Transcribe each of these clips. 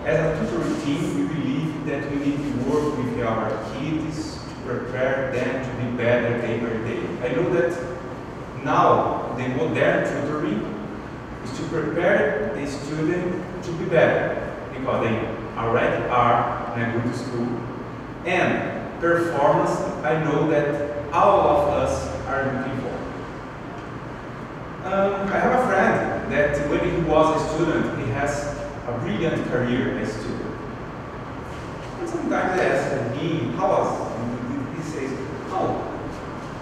as a tutoring team, we believe that we need to work with our kids to prepare them to be better day by day. I know that now the modern tutoring is to prepare the student to be better, because they already are in a good school. And performance, I know that all of us are looking for. I have a friend that when he was a student, he has a brilliant career as a student. And sometimes I ask him, how was it? He says, oh,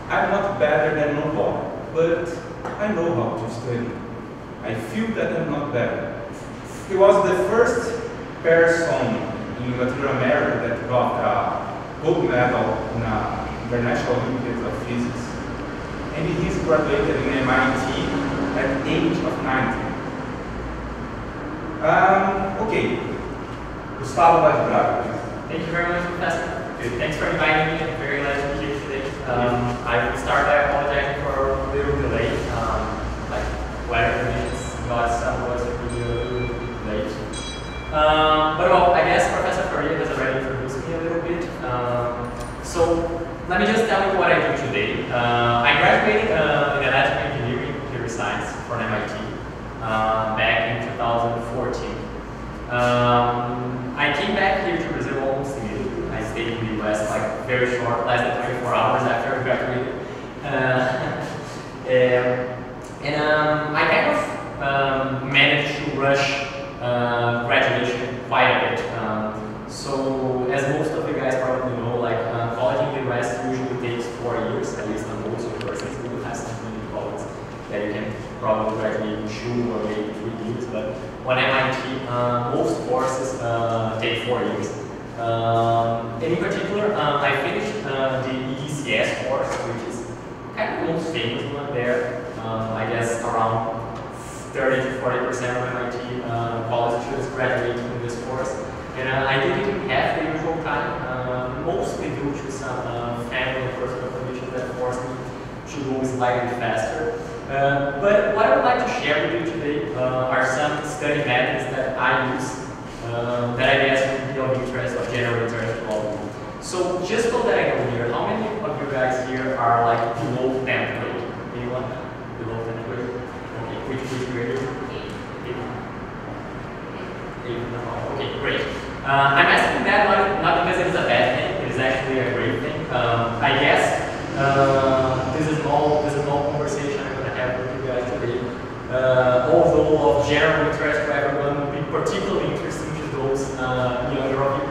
I'm not better than nobody, but I know how to study. I feel that I'm not better. He was the first person in Latin America that got a gold medal in the International Olympics of Physics. And he's graduated in MIT at the age of 19. Okay, Gustavo by Braga, please. Thank you very much, Professor. Thanks for inviting me. I'm very glad to be here today. I will start by apologizing for a little delay. Like weather conditions got some of us really a little late. But well, I guess Professor Faria has already introduced me a little bit. So let me just tell you what I do today. I graduated in electrical engineering and computer science from MIT back in 2014. I came back here to Brazil almost immediately. I stayed in the US like very short, less than 24 hours after I graduated. I kind of managed to rush graduation quite a bit. So as most of you guys probably know, like college in the US usually takes 4 years, at least on most universities. We do have some community colleges that you can probably graduate in 2 or maybe 3 years, but on MIT, most courses take 4 years. And in particular, I finished the ECS course, which is kind of the most famous one there. I guess around 30 to 40% of MIT college students graduate in this course. And I did it in half the usual time, mostly due to some family and personal conditions that forced me to go slightly faster. But what I would like to share with you today are some study methods that I use that I guess would be of interest, of general interest to all of you. So just so that I know here, how many of you guys here are like below 10th grade? Anyone? Below 10th grade? Okay, which grade? 8. Okay, great. I'm asking that not because it is a bad thing, it is actually a great thing. I guess this is all conversation I'm going to have with you guys today. Although of general interest to everyone, will be particularly interesting to those younger of you.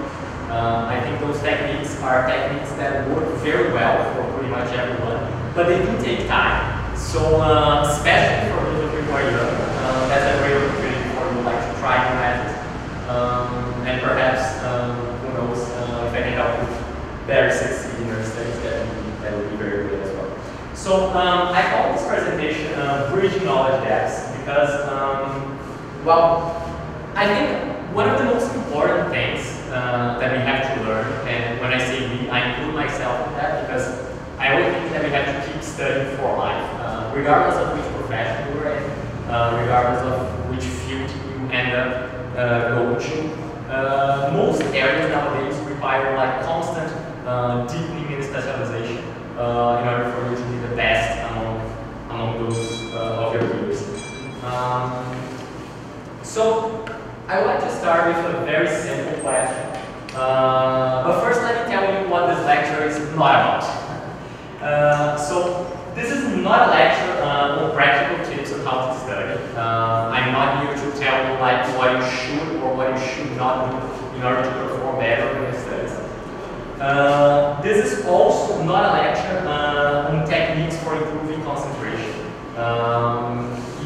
I think those techniques are techniques that work very well for pretty much everyone, but they do take time. So especially for those of you who are young, that's a great opportunity for you like to try new methods. And perhaps, who knows, if I can help you better succeed in your studies, that would be very good as well. So I call this presentation Bridging Knowledge Gaps because, well, I think one of the most important things that we have to learn, and when I say we, I include myself in that because I always think that we have to keep studying for life, regardless of which profession you're in, regardless of which field you end up going to. Most areas nowadays require like constant deepening in specialization in order for you to be the best among those of your peers. So I would like to start with a very simple question. But first let me tell you what this lecture is not about. So this is not a lecture on practical tips on how to study. I'm not here to tell you like what you should or what you should not do in order to perform better in your studies. This is also not a lecture on techniques for improving concentration.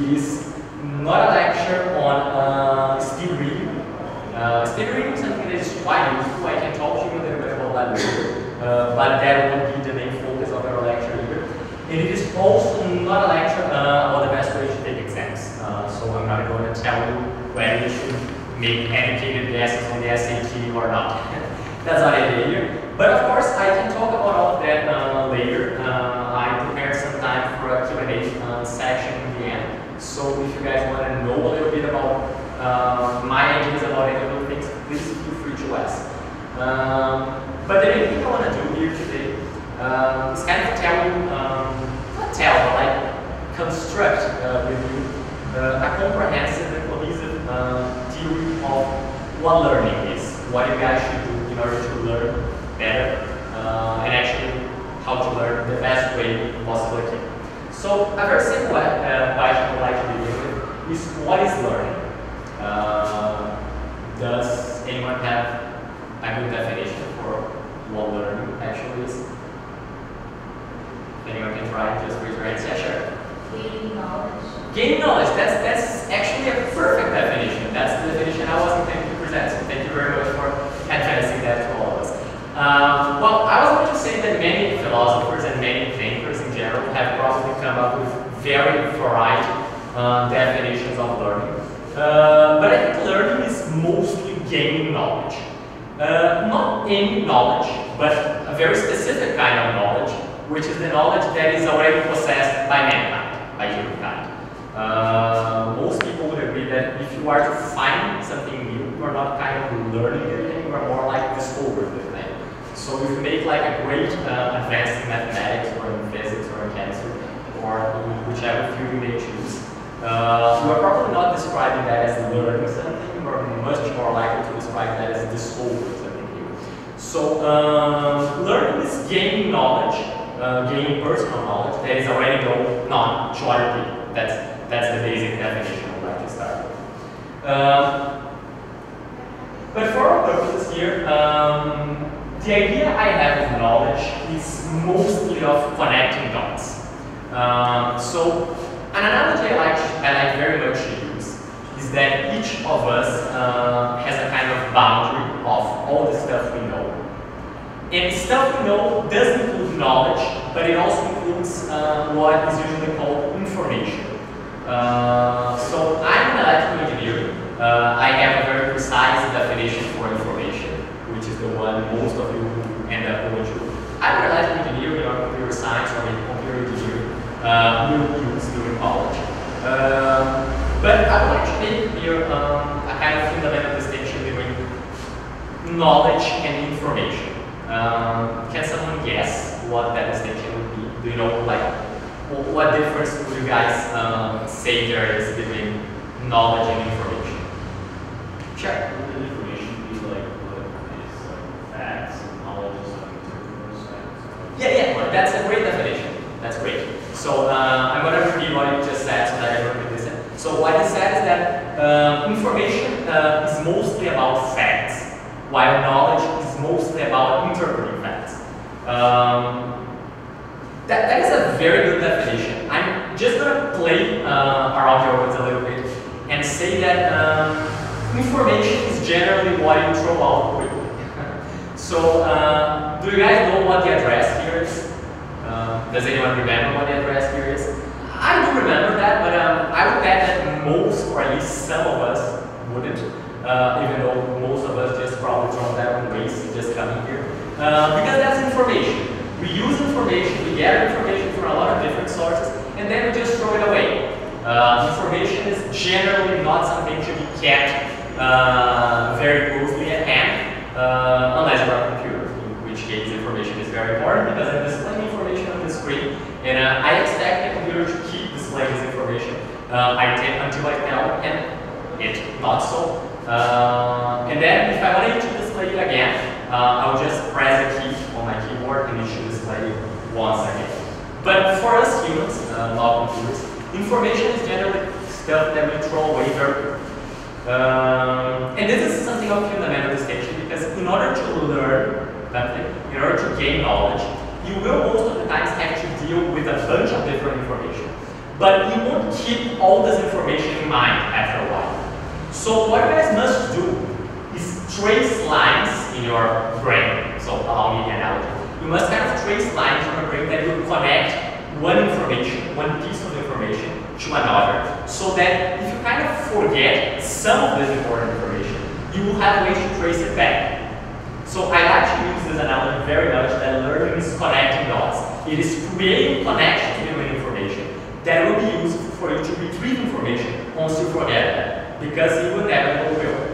It is not a lecture on speed reading. Speed reading is something that is quite useful. I can talk to you a little bit about that later, but that won't be the main focus of our lecture here. And it is also not a lecture about the best way to take exams. So I'm not going to tell you whether you should make educated guesses on the SAT or not. That's not it here. But of course, I can talk about all of that later. I prepared some time for a Q&A section in the end. So if you guys want to know a little bit about my what learning is, what you guys should do in order to learn better, and actually how to learn the best way you possibly can. So a very simple question I would like to begin with is, what is learning? Does anyone have a good definition for what learning actually is? If anyone can try, just raise your hand. Yeah, sure. Gaining knowledge. Gaining knowledge, that's actually a perfect definition. That's the definition I was intending to present, so thank you very much for addressing that to all of us. Well, I was going to say that many philosophers and many thinkers in general have probably come up with very varied definitions of learning. But I think learning is mostly gaining knowledge. Not any knowledge, but a very specific kind of knowledge, which is the knowledge that is already possessed by mankind, by humankind. Most people would agree that if you are to find something new, you are not kind of learning anything, you are more like discovering the thing. So if you make like a great advance in mathematics or in physics or in chemistry, or in whichever field you may choose, you are probably not describing that as learning something, or much more likely to describe that as discovering something new. So learning is gaining knowledge, gaining personal knowledge that is already known to other people. That's the basic definition I would like to start with. But for our purposes here, the idea I have of knowledge is mostly of connecting dots. So an analogy I like very much to use is that each of us has a kind of boundary of all the stuff we know. And stuff we know does include knowledge, but it also includes what is usually called information. So I'm an electrical engineer. I have a very precise definition for information, which is the one most of you end up going to. I'm an electrical engineer or computer science or maybe computer engineering will use during college. But I would like to make here a kind of fundamental distinction between knowledge and information. Can someone guess what that distinction would be? Do you know, like, what difference would you guys say there is between knowledge and information? Sure. Would information be like what is like facts and knowledge is like interpretive facts? Yeah, that's a great definition. That's great. So I'm going to repeat what you just said so that everyone can listen. So what he said is that information is mostly about facts, while knowledge is mostly about interpreting facts. That is a very good definition. I'm just going to play around your words a little bit and say that information is generally what you throw out quickly. So, do you guys know what the address here is? Does anyone remember what the address here is? I do remember that, but I would bet that most, or at least some of us, wouldn't. Even though most of us just probably throw that on waste just coming here. Because that's information. We use information, we gather information from a lot of different sources, and then we just throw it away. Information is generally not something to be kept very closely at hand, unless you're a computer, in which case information is very important because I'm displaying information on the screen, and I expect the computer to keep displaying this information until I tell it not so. And then if I wanted to display it again, I'll just press a key on my keyboard and it should display it once again. But for us humans, not computers, information is generally stuff that we throw away very quickly. And this is something of fundamental distinction because in order to learn something, in order to gain knowledge, you will most of the times have to deal with a bunch of different information. But you won't keep all this information in mind after a while. So what you guys must do is trace lines in your brain. So allow me the analogy. You must kind of trace lines in your brain that will connect one information, one piece of information to another, so that if you kind of forget some of this important information, you will have ways to trace it back. So I like to use this analogy very much that learning is connecting dots. It is creating connections between information that will be useful for you to retrieve information once you forget that, because you inevitably will.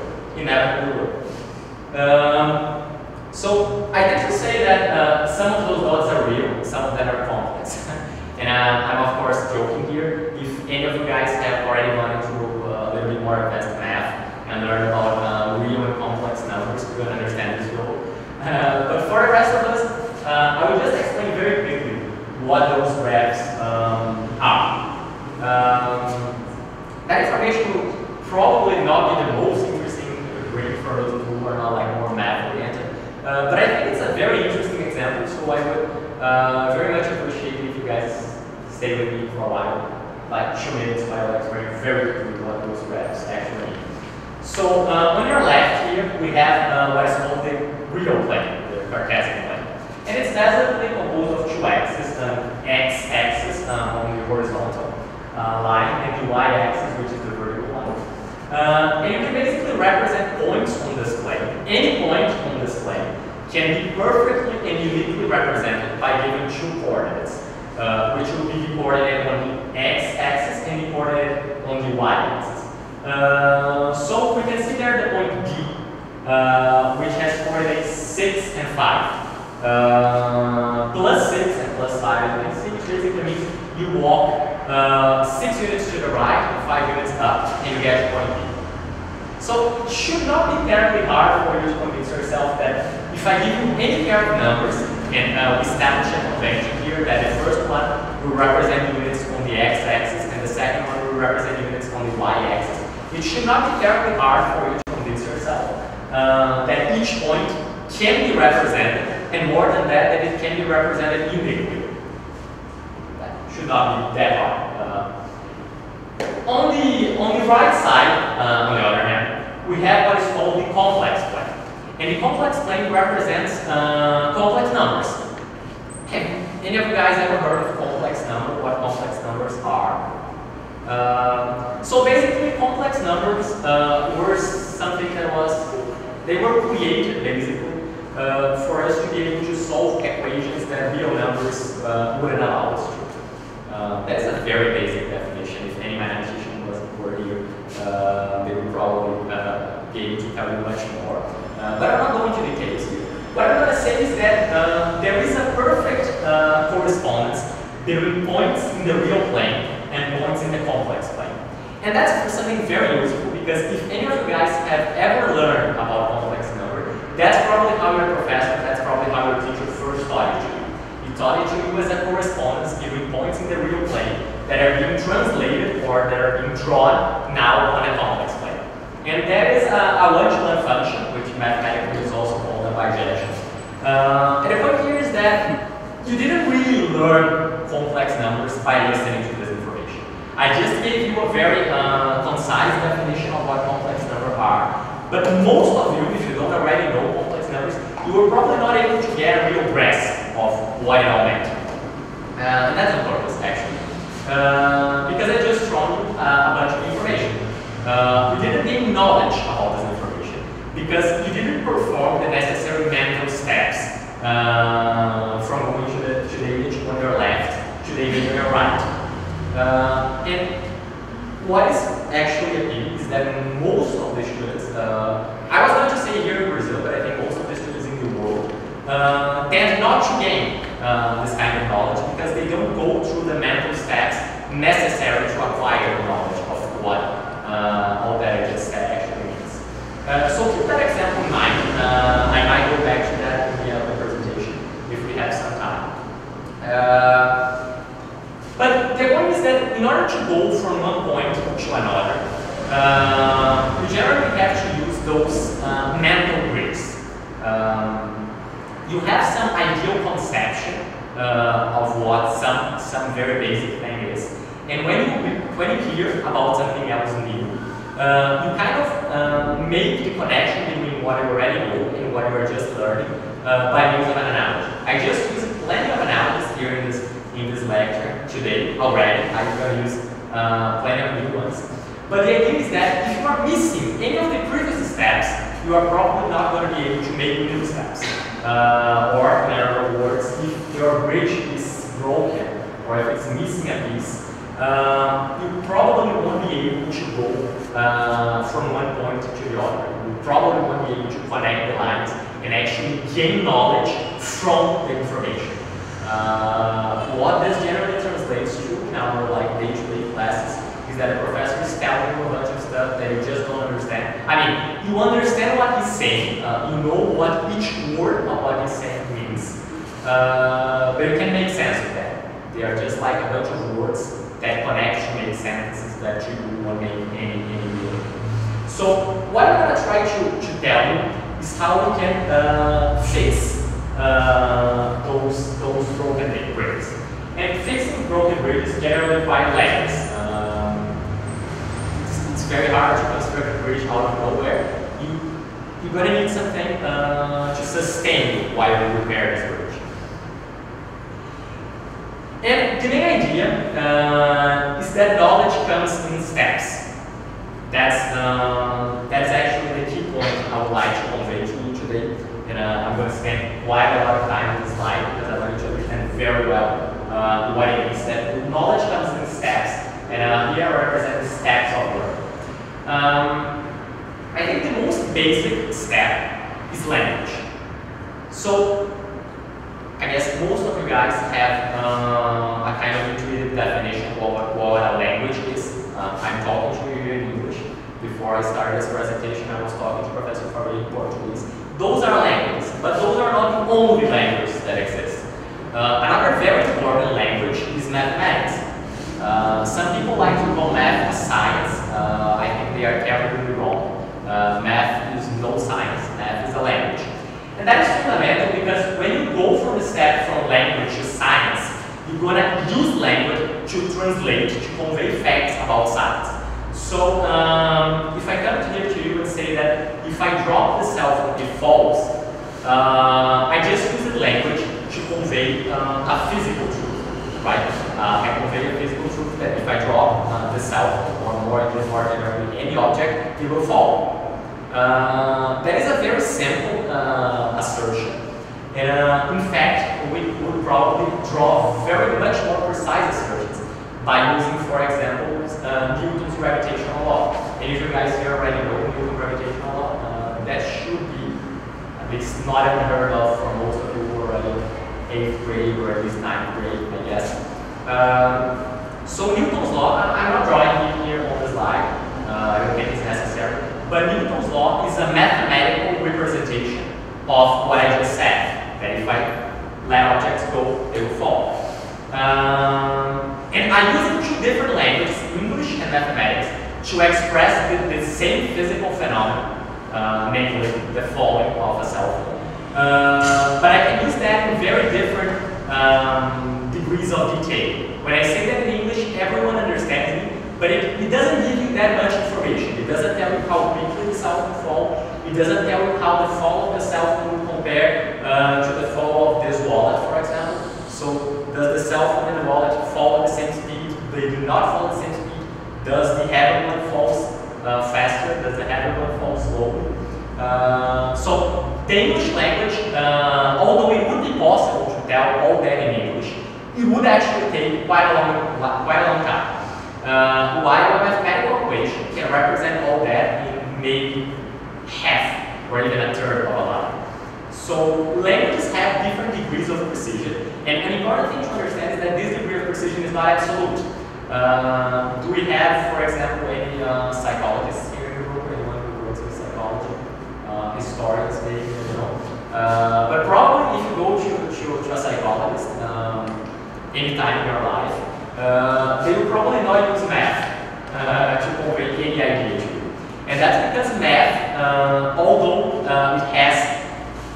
So I tend to say that some of those dots are real, some of them are complex. And I'm of course joking here. If any of you guys have already gone into a little bit more advanced math and learned about real and going to understand this role. But for the rest of us, I will just explain very quickly what those graphs are. That information will probably not be the most interesting reading for those who are not like more math oriented, but I think it's a very interesting example. So I would very much appreciate if you guys stay with me for a while, like 2 minutes, while I explain very quickly what those graphs actually mean. So on your left here, we have what is called the real plane, the Cartesian plane. And it's basically composed of 2 axes, x-axis on the horizontal line, and the y-axis, which is the vertical line. And you can basically represent points on this plane. Any point on this plane can be perfectly and uniquely represented by giving 2 coordinates, which will be the coordinate on the x-axis and the coordinate on the y-axis. So we can see there the point D, which has coordinates 6 and 5. Plus 6 and plus 5, you can see, which basically means you walk 6 units to the right and 5 units up, and you get point B. So it should not be terribly hard for you to convince yourself that if I give you any pair of numbers, and we establish a convention here that the first one will represent units on the x-axis and the second one will represent units on the y-axis, it should not be terribly hard for you to convince yourself that each point can be represented, and more than that, that it can be represented uniquely. That should not be that hard. On the right side, on the other hand, we have what is called the complex plane. And the complex plane represents complex numbers. Have any of you guys ever heard of complex numbers? What complex numbers are? So basically, complex numbers were something that they were created basically for us to be able to solve equations that real numbers wouldn't allow us to. That's a very basic definition. If any mathematician wasn't here, they would probably be able to tell you much more. But I'm not going to details here. What I'm going to say is that there is a perfect correspondence between points in the real plane and points in the complex plane. And that's something very useful because if any of you guys have ever learned about complex number, that's probably how your professor, that's probably how your teacher first taught you. He taught you to use a correspondence between points in the real plane that are being translated or that are being drawn now on a complex plane. And that is a one-to-one function, which mathematically is also called a bijection. And the point here is that you didn't really learn complex numbers by listening to this information. I just gave you a very concise definition of what complex numbers are. But most of you, if you don't already know complex numbers, you were probably not able to get a real grasp of what it all meant. And that's on purpose, actually. Because I just thrown you a bunch of information. You didn't gain knowledge about this information because you didn't perform the necessary mental steps from going to the image on your left to the image on your right. And what is actually a pity is that most of the students, I was going to say here in Brazil, but I think most of the students in the world tend not to gain this kind of knowledge because they don't go through the mental steps necessary to acquire the knowledge of what all that I just said actually means. So keep that example in mind. I might go back to that in the other presentation if we have some time. But the point is that in order to go from one point to another, you generally have to use those mental grids. You have some ideal conception of what some very basic thing is. And when you hear about something else new, you kind of make the connection between what you already know and what you are just learning by means of an analogy. I just used plenty of analogies here in this lecture today already. I'm going to use plenty of new ones. But the idea is that if you are missing any of the previous steps, you are probably not going to be able to make new steps. Or in other words, if your bridge is broken or if it's missing a piece, you probably won't be able to go from one point to the other. You probably won't be able to connect the lines and actually gain knowledge from the information. What this generally translates to in our day-to-day classes is that the professor is telling you a bunch of stuff that you just don't understand. I mean, you understand what he's saying, same. You know what each word of what he's saying means, but you can make sense of that. They are just like a bunch of words that connect to make sentences that you won't make any meaning. So what I'm going to try to tell you is how we can fix those broken bridges. And fixing broken bridges generally require language. It's very hard to construct a bridge out of nowhere. You're going to need something to sustain you while you repair this bridge. And the main idea is that knowledge comes in steps. That's actually the key point I would like to convey to you today. And I'm going to spend quite a lot of time on this slide because I want you to understand very well what it means. That knowledge comes in steps, and here I represent the steps of learning. I think the most basic step is language. So I guess most of you guys have a kind of intuitive definition of what a language is. I'm talking to you here in English. Before I started this presentation, I was talking to Professor Havard in Portuguese. Those are languages, but those are not the only languages that exist. Another very important language is mathematics. Some people like to call math a science. I think they are terribly wrong. Math is no science, math is a language. And that is fundamental because when you go from the step from language to science, you're going to use language to translate, to convey facts about science. So if I come here to you and say that if I drop the cell phone, it falls, I just use the language to convey a physical truth, right? I convey a physical truth that if I drop the cell phone, or more generally any object, it will fall. That is a very simple assertion. And in fact, we would probably draw very much more precise assertions by using, for example, Newton's gravitational law. And if you guys here already know Newton's gravitational law, that should be, at least not unheard of for most of you who are already 8th grade or at least 9th grade, I guess. So Newton's law, I'm not drawing it here on the slide, I don't think it's necessary, but Newton's law is a mathematical representation of what I just said, that if I let objects go, they will fall. And I'm using two different languages, English and mathematics, to express the same physical phenomenon, namely the falling of a cell phone. But I can use that in very different degrees of detail. When I say that in English, everyone understands me, but it doesn't give you that much information. It doesn't tell you how quickly the cell phone falls. It doesn't tell you how the fall of the cell phone will compare to the fall of this wallet, for example. So does the cell phone and the wallet fall at the same speed? They do not fall at the same speed. Does the heavy one fall faster? Does the heavy one fall slowly? So the English language, although it would be possible to tell all that in English, it would actually take quite a long time. While a mathematical equation can represent all that in maybe half or even a third of a line. So languages have different degrees of precision, and an important thing to understand is that this degree of precision is not absolute. Do we have, for example, any psychologists here in Europe, anyone who works with psychology, historians maybe, you know? But probably if you go to a psychologist anytime in your life, they will probably not use math to convey any idea to you. And that's because math, although it has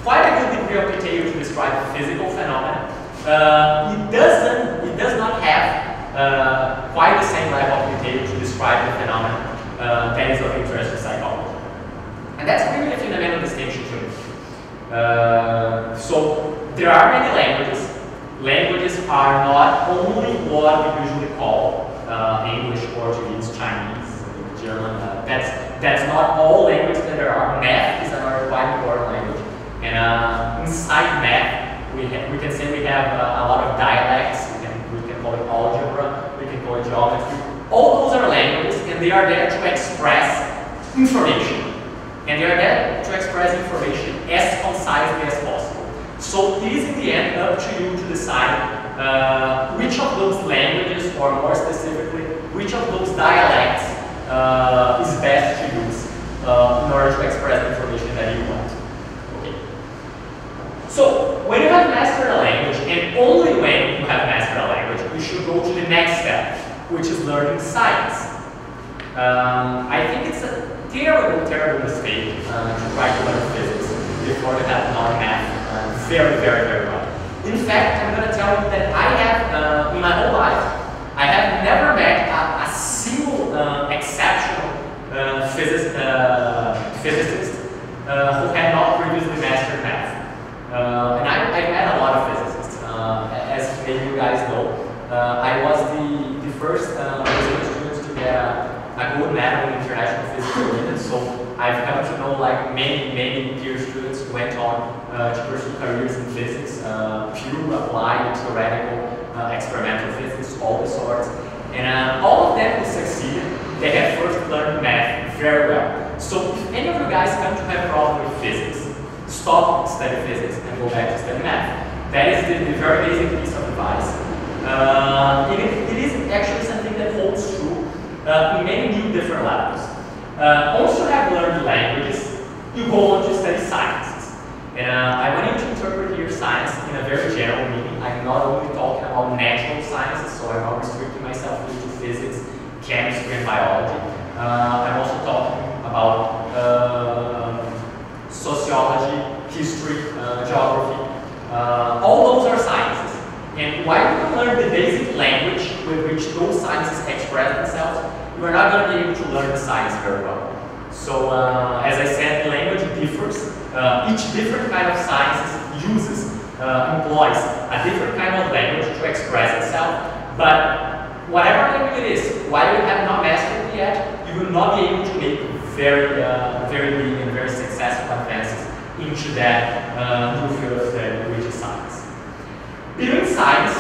quite a good degree of detail to describe physical phenomena, it does not have quite the same level of detail to describe the phenomena that is of interest to psychology. And that's really a fundamental distinction to me. So there are many languages. Languages are not only what we usually call English, Portuguese, Chinese, German. That's not all languages that there are. Math is another quite important language. And inside math, we can say we have a lot of dialects. We can call it algebra. We can call it geometry. All those are languages, and they are there to express information. And they are there to express information as concisely as possible. So it is in the end up to you to decide which of those languages, or more specifically, which of those dialects is best to use in order to express the information that you want. terrible mistake to try to learn physics before you have known math very, very, very well. In fact, I'm going to tell you that I have, in my whole life, I have never met a single exceptional physicist who had not previously mastered math. And I've met a lot of physicists. As maybe you guys know, I was the first Brazilian student to get a gold medal in international physics arena. So I've come to know like many peer students who went on to pursue careers in physics, pure, applied, theoretical, experimental physics, all the sorts. And all of them who succeeded, they had first learned math very well. So if any of you guys come to have a problem with physics, stop studying physics and go back to study math. That is the very basic piece of advice. It is actually something that holds true in many new different levels. Once you have learned languages, you go on to study sciences. And I want you to interpret here science in a very general meaning. I'm not only talking about natural sciences, so I'm not restricting myself to physics, chemistry, and biology. I'm also talking about sociology, history, geography. All those are sciences. And while you learn the basic language with which those sciences express themselves, you are not going to be able to learn the science very well. So, as I said, the language differs. Each different kind of sciences employs a different kind of language to express itself. But whatever language it is, while you have not mastered it yet, you will not be able to make very big and very successful advances into that new field of study, which is science. Beyond science,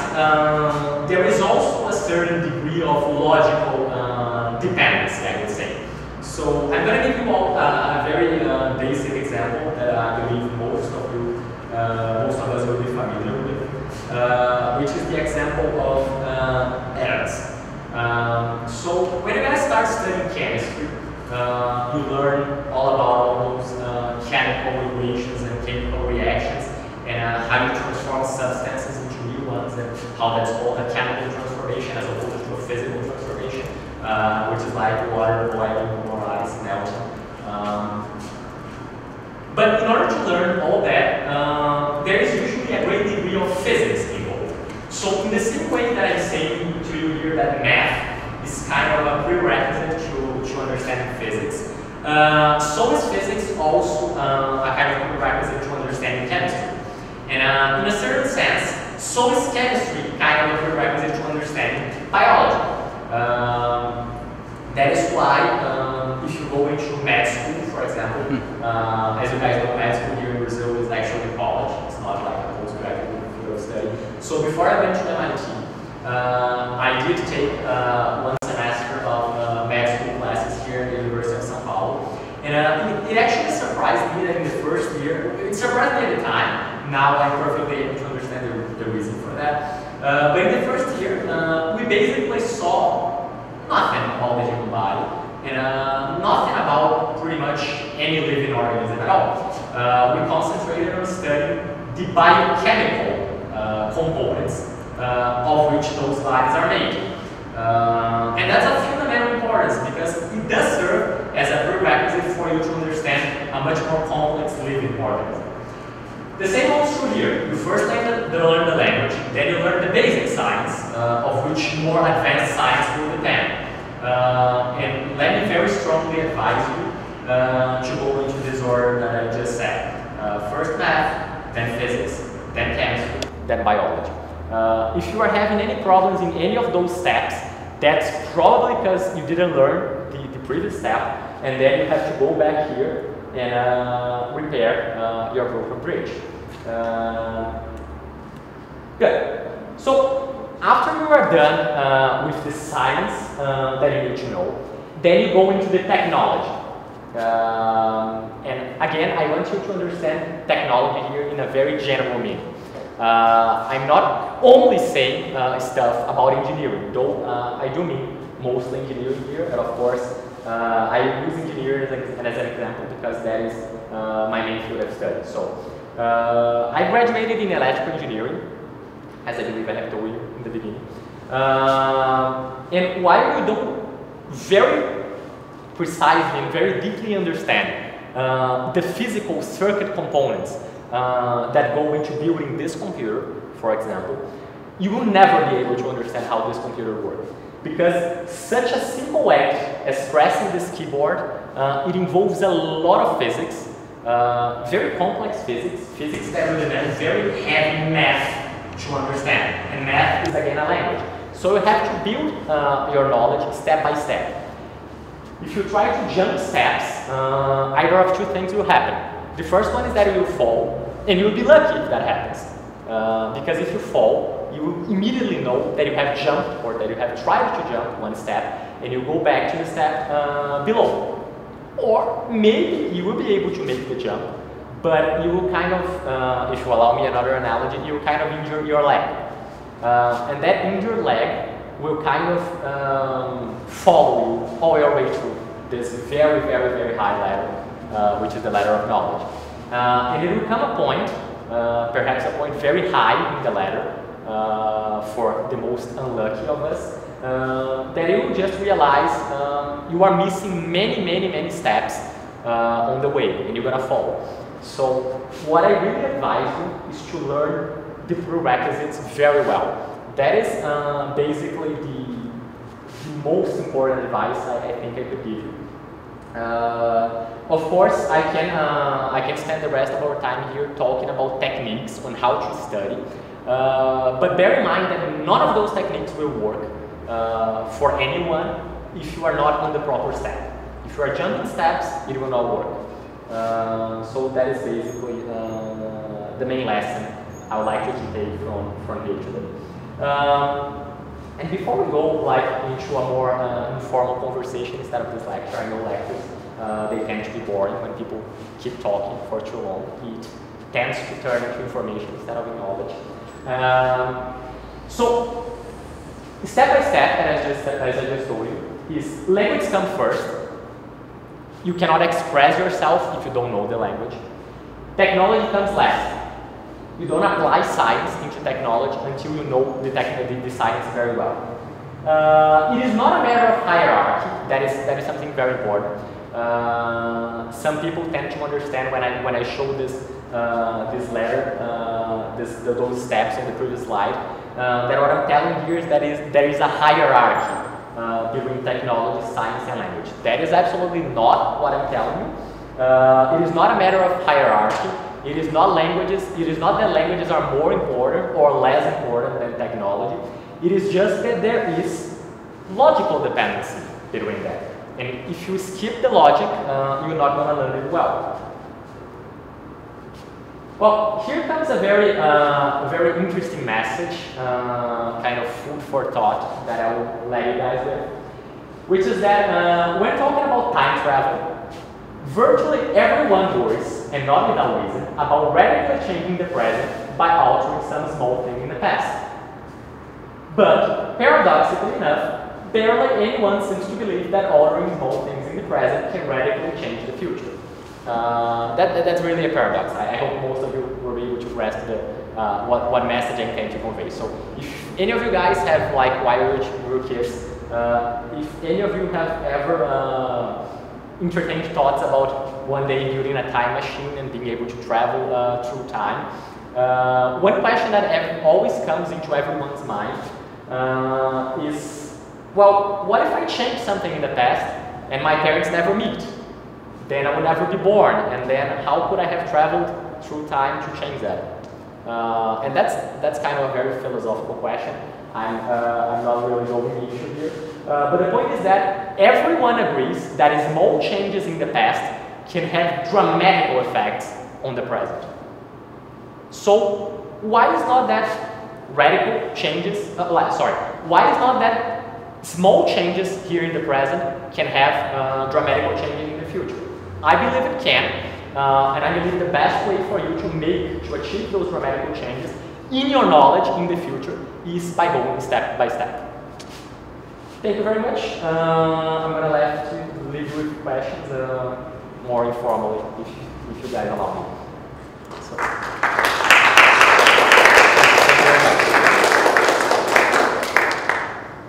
there is also a certain degree of logical dependency, I would say. So I'm going to give you all a very basic example that I believe most of us will be familiar with, which is the example of errors. So when you guys start studying chemistry, you learn all about all those chemical equations and chemical reactions, and how you transform substances into new ones, and how that's called a chemical transformation as opposed to a physical transformation, which is like water boiling or ice melting. But in order to learn all that, there is usually a great degree of physics involved. So in the same way that I'm saying to you here that math is kind of a prerequisite to understanding physics, so is physics also a kind of prerequisite to understanding chemistry. And in a certain sense, so is chemistry kind of a prerequisite to understanding biology. That is why if you go into med school, for example, as you guys know, med school here in Brazil is actually college. It's not like a postgraduate field of study. So before I went to MIT, I did take one semester of med school classes here at the University of São Paulo. And it actually surprised me that in the first year, it surprised me at the time. Now I'm perfectly able to understand the reason for that. But in the first year, we basically saw nothing about the human body, and nothing about pretty much any living organism at all. We concentrated on studying the biochemical components of which those bodies are made. And that's of fundamental importance because it does serve as a prerequisite for you to understand a much more complex living organism. The same holds true here. You first learn the language, then you learn the basic science, of which more advanced science will depend. And let me very strongly advise you to go into this order that I just said. First math, then physics, then chemistry, then biology. If you are having any problems in any of those steps, that's probably because you didn't learn the previous step, and then you have to go back here and repair your broken bridge. Good. So after you are done with the science that you need to know, then you go into the technology. And again, I want you to understand technology here in a very general meaning. I'm not only saying stuff about engineering, though I do mean mostly engineering here, and of course I use engineering as an example because that is my main field of study. So I graduated in electrical engineering, as I believe I have told you in the beginning. And while we do very precisely and very deeply understand the physical circuit components that go into building this computer, for example, you will never be able to understand how this computer works. Because such a simple act as pressing this keyboard, it involves a lot of physics, very complex physics that will demand very heavy math to understand. And math is again a language. So you have to build your knowledge step by step. If you try to jump steps, either of two things will happen. The first one is that you will fall, and you'll be lucky if that happens. Because if you fall, you will immediately know that you have jumped or that you have tried to jump one step, and you go back to the step below. Or maybe you will be able to make the jump, but you will kind of, if you allow me another analogy, you will kind of injure your leg. And that injured leg will kind of follow you all your way through this very, very, very high ladder, which is the ladder of knowledge. And it will come a point, perhaps a point very high in the ladder, for the most unlucky of us, that you will just realize you are missing many, many, many steps on the way, and you're gonna fall. So what I really advise you is to learn the prerequisites very well. That is basically the most important advice I think I could give you. Of course, I can spend the rest of our time here talking about techniques on how to study, but bear in mind that none of those techniques will work for anyone if you are not on the proper step. If you are jumping steps, it will not work. So that is basically the main lesson I would like you to take from here today. And before we go into a more informal conversation instead of this lecture, I know lectures, they tend to be boring when people keep talking for too long. It tends to turn into information instead of knowledge. So, step by step, as I just told you, is language comes first. You cannot express yourself if you don't know the language. Technology comes last. You don't apply science into technology until you know the science very well. It is not a matter of hierarchy. That is something very important. Some people tend to understand when I show this ladder, those steps on the previous slide, that what I'm telling here is that there is a hierarchy between technology, science, and language. That is absolutely not what I'm telling you. It is not a matter of hierarchy. It is not languages. It is not that languages are more important or less important than technology. It is just that there is logical dependency between that. And if you skip the logic, you're not going to learn it well. Well, here comes a very interesting message, kind of food for thought that I will let you guys with, which is that when talking about time travel, virtually everyone worries, and not without reason, about radically changing the present by altering some small thing in the past. But, paradoxically enough, barely anyone seems to believe that altering small things in the present can radically change the future. That's really a paradox. I hope most of you will be able to grasp what message I intend to convey. So, if any of you guys have, while you were kids, if any of you have ever entertained thoughts about one day building a time machine and being able to travel through time, one question that always comes into everyone's mind is, well, what if I change something in the past and my parents never meet? Then I would never be born, and then how could I have traveled through time to change that? And that's kind of a very philosophical question. I'm not really going the issue here. But the point is that everyone agrees that small changes in the past can have dramatic effects on the present. So why is not that radical changes, why is not that small changes here in the present can have dramatic changes in the future? I believe it can, and I believe the best way for you to achieve those dramatic changes in your knowledge in the future is by going step by step. Thank you very much. I'm going to leave you with questions more informally, if you guys allow me. So, thank you very much.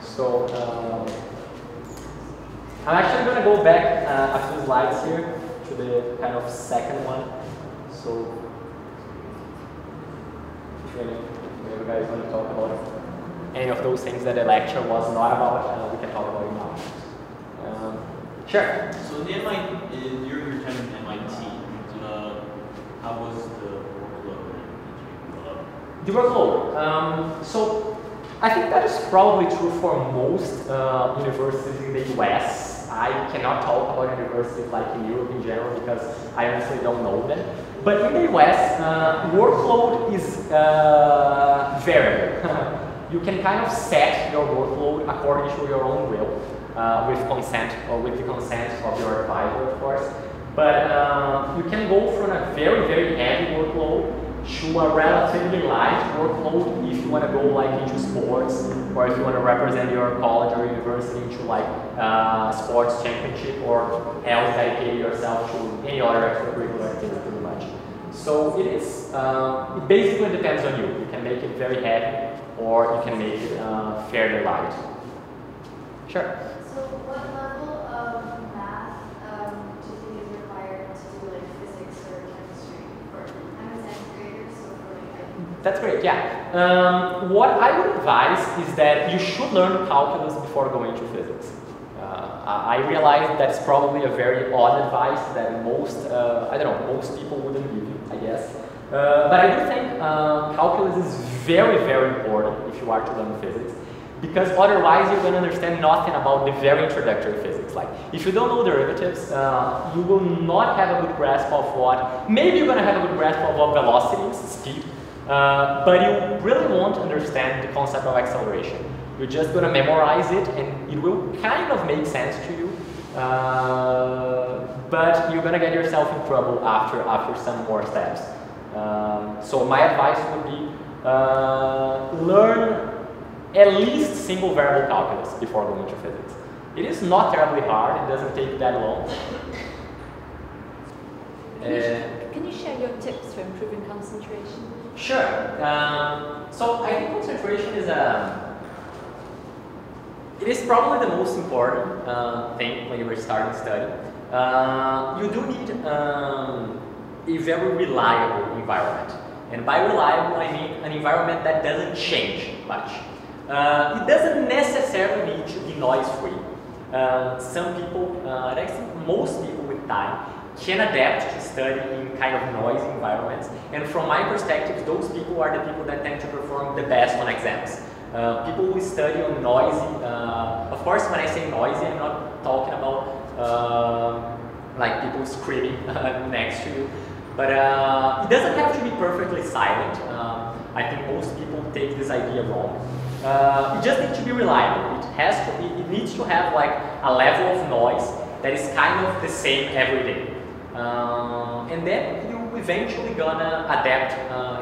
So, I'm actually going to go back a few slides here to the kind of second one. So, if you guys want to talk about any of those things that the lecture was not about, we can talk about it now. Sure. So in MIT, during your time in MIT, how was the workload? The workload. So I think that is probably true for most universities in the US. I cannot talk about universities like in Europe in general because I honestly don't know them. But in the US, workload is variable. You can kind of set your workload according to your own will, with consent or with the consent of your advisor, of course. But you can go from a very, very heavy workload to a relatively light workload if you want to go like into sports, or if you want to represent your college or university into like sports championship, or else dedicate yourself to any other extracurricular activity pretty much. So it is, it basically depends on you. You can make it very heavy or you can make it fairly light. Sure. So what level of math do you think is required to do like physics or chemistry? I'm a 10th grader, so for like That's great, yeah. What I would advise is that you should learn calculus before going to physics. I realize that's probably a very odd advice that most, I don't know, most people wouldn't give you, I guess. But I do think calculus is very, very important if you are to learn physics, because otherwise you're going to understand nothing about the very introductory physics. Like, if you don't know derivatives, you will not have a good grasp of what, maybe you're going to have a good grasp of what velocity is, speed, but you really won't understand the concept of acceleration. You're just going to memorize it and it will kind of make sense to you, but you're going to get yourself in trouble after some more steps. So my advice would be learn at least single variable calculus before going to physics. It is not terribly hard, it doesn't take that long. Can you share your tips for improving concentration? Sure. So I think concentration is it is probably the most important thing when you are starting studying. You do need a very reliable environment. And by reliable, I mean an environment that doesn't change much. It doesn't necessarily need to be noise-free. Some people, actually most people with time, can adapt to study in kind of noisy environments. And from my perspective, those people are the people that tend to perform the best on exams. People who study on noisy, of course when I say noisy, I'm not talking about like people screaming next to you. But it doesn't have to be perfectly silent. I think most people take this idea wrong. It just needs to be reliable. It needs to have like a level of noise that is kind of the same every day. And then you're eventually gonna adapt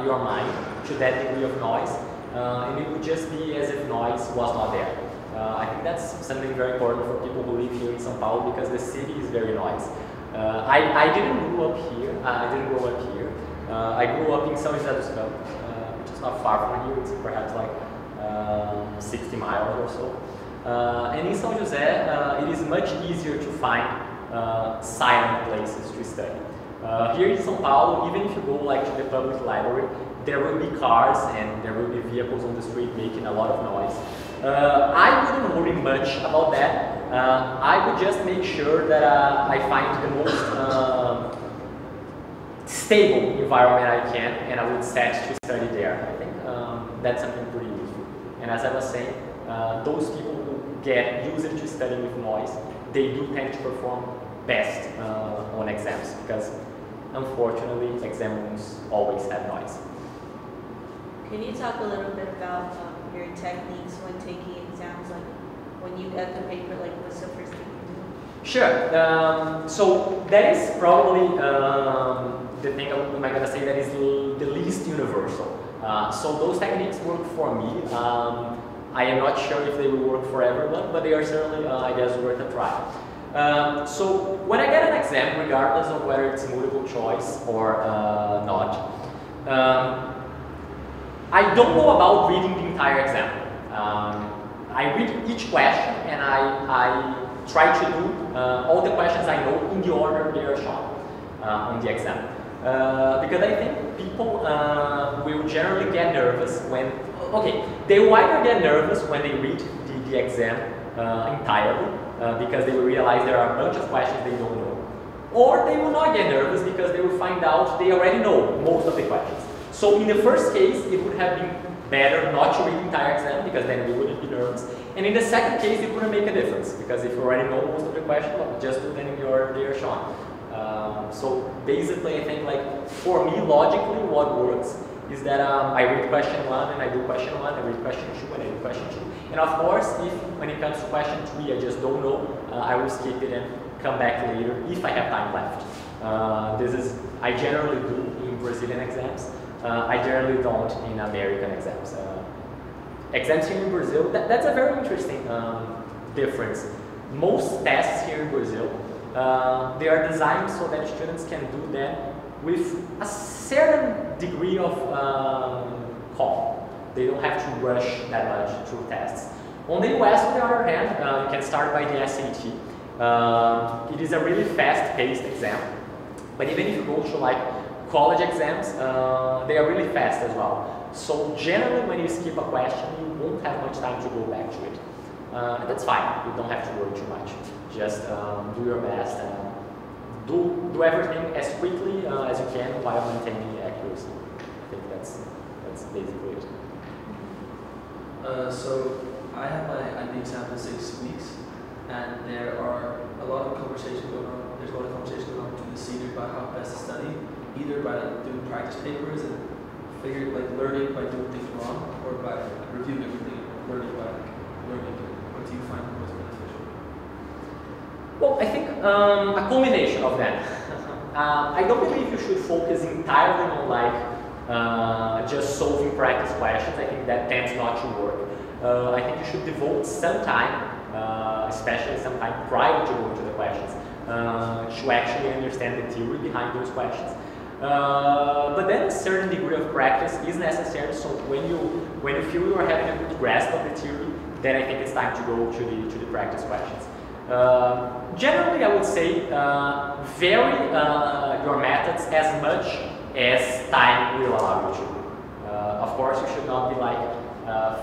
your mind to that degree of noise. And it would just be as if noise was not there. I think that's something very important for people who live here in São Paulo, because the city is very noisy. I didn't grow up here. I grew up in São José dos Campos, which is not far from here. It's perhaps like 60 miles or so. And in São José, it is much easier to find silent places to study. Here in São Paulo, even if you go like to the public library, there will be cars and there will be vehicles on the street making a lot of noise. I wouldn't worry much about that. I would just make sure that I find the most stable environment I can, and I would set to study there. I think that's something pretty useful. And as I was saying, those people who get used to studying with noise, they do tend to perform best on exams, because unfortunately exam rooms always have noise. Can you talk a little bit about your techniques when taking exams, like when you get the paper, like what's the first thing you do? Sure. So that is probably the thing I'm going to say that is the least universal. So those techniques work for me. I am not sure if they will work for everyone, but they are certainly, I guess, worth a try. So when I get an exam, regardless of whether it's multiple choice or not, I don't go about reading the entire exam. I read each question and I try to do all the questions I know in the order they are shown on the exam. Because I think people will generally get nervous when, okay, they will either get nervous when they read the exam entirely, because they will realize there are a bunch of questions they don't know. Or they will not get nervous because they will find out they already know most of the questions. So in the first case, it would have been better not to read the entire exam because then we wouldn't be nervous. And in the second case, it wouldn't make a difference because if you already know most of the questions, well, just do them in the order they are shown. So basically, I think like for me, logically, what works is that I read question 1 and I do question 1, I read question 2 and I do question 2. And of course, if when it comes to question 3, I just don't know, I will skip it and come back later if I have time left. This is, I generally do in Brazilian exams. I generally don't in American exams. Exams here in Brazil, that's a very interesting difference. Most tests here in Brazil, they are designed so that students can do them with a certain degree of calm. They don't have to rush that much through tests. On the US, on the other hand, you can start by the SAT. It is a really fast-paced exam, but even if you go to like college exams, they are really fast as well. So generally, when you skip a question, you won't have much time to go back to it. And that's fine. You don't have to worry too much. Just do your best and do everything as quickly as you can while maintaining accuracy. I think that's basically it. So I have my IB exam in 6 weeks, and there are a lot of conversation going on. There's a lot of conversation going on between the seniors about how best to study, either by doing practice papers and learning by doing things wrong, or by reviewing everything and learning by learning. What do you find most beneficial? Well, I think a combination of them. I don't believe you should focus entirely on like just solving practice questions. I think that tends not to work. I think you should devote some time, especially some time prior to going to the questions, to actually understand the theory behind those questions. But then a certain degree of practice is necessary. So when you feel you are having a good grasp of the theory, then I think it's time to go to the practice questions. Generally, I would say vary your methods as much as time will allow you to. Of course, you should not be like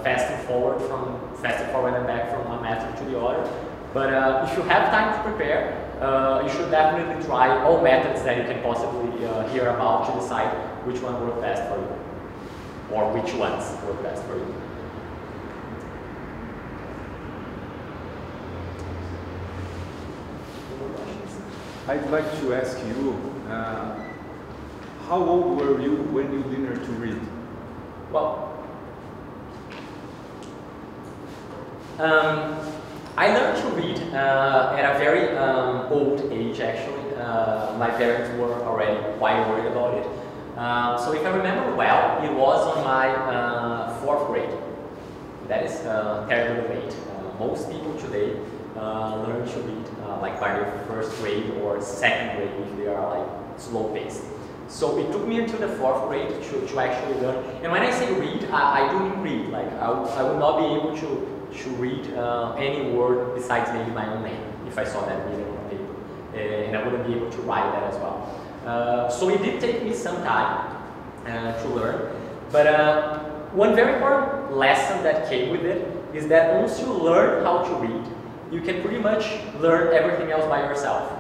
fasting forward and back from one method to the other. But if you have time to prepare, you should definitely try all methods that you can possibly hear about to decide which one works best for you, or which ones work best for you. I'd like to ask you, how old were you when you learned to read? Well, I learned to read at a very old age, actually. My parents were already quite worried about it. So if I remember well, it was on my 4th grade. That is terribly late. Most people today learn to read like by their 1st grade or 2nd grade if they are like slow-paced. So it took me until the 4th grade to actually learn. And when I say read, I do mean read. Like I would not be able to read any word besides maybe my own name if I saw that written on paper. And I wouldn't be able to write that as well. So it did take me some time to learn. But one very important lesson that came with it is that once you learn how to read, you can pretty much learn everything else by yourself.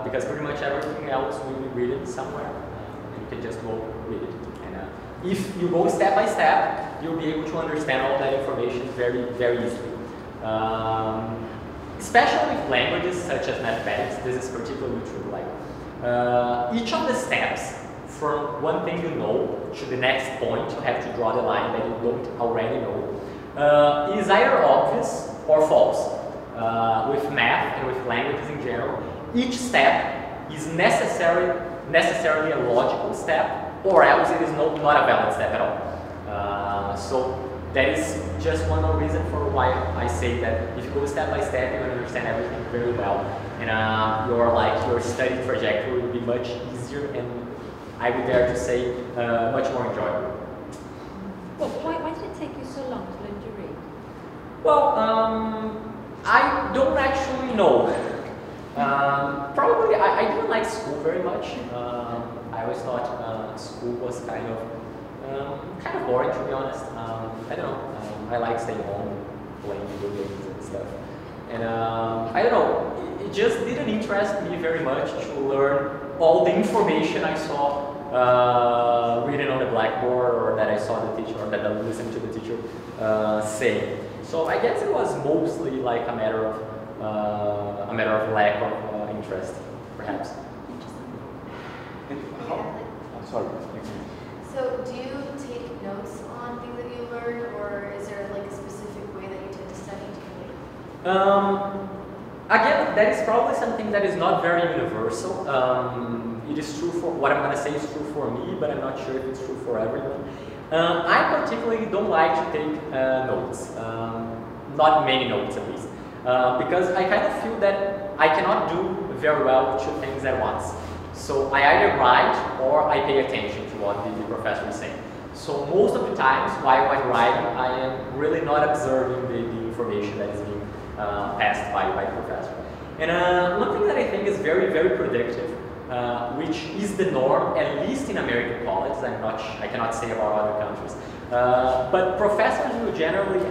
Because pretty much everything else will be written somewhere. You can just go read it. And if you go step by step, you'll be able to understand all that information very, very easily. Especially with languages such as mathematics, this is particularly true. Like each of the steps from one thing you know to the next point, you have to draw the line that you don't already know, is either obvious or false. With math and with languages in general, each step is necessarily a logical step, or else it is not a valid step at all. So that is just one more reason for why I say that if you go step by step, you understand everything very well, and your study trajectory will be much easier, and I would dare to say much more enjoyable. Well, why did it take you so long to learn to read? Well, I don't actually know. Probably I didn't like school very much. I always thought school was kind of boring, to be honest. I don't know. I like staying home, playing video games and stuff. And I don't know. It just didn't interest me very much to learn all the information I saw written on the blackboard, or that I saw the teacher, or that I listened to the teacher say. So I guess it was mostly like a matter of lack of interest, perhaps. And how? Sorry. So do you take notes on things that you learn, or is there like a specific way that you tend to study? Again, that is probably something that is not very universal. It is true for, what I'm going to say is true for me, but I'm not sure if it's true for everyone. I particularly don't like to take notes, not many notes at least, because I kind of feel that I cannot do very well two things at once. So I either write or I pay attention to what the professor is saying. So most of the times while I'm writing, I am really not observing the information that is being passed by the professor. And one thing that I think is very, very predictive, which is the norm, at least in American colleges, I cannot say about other countries, but professors will generally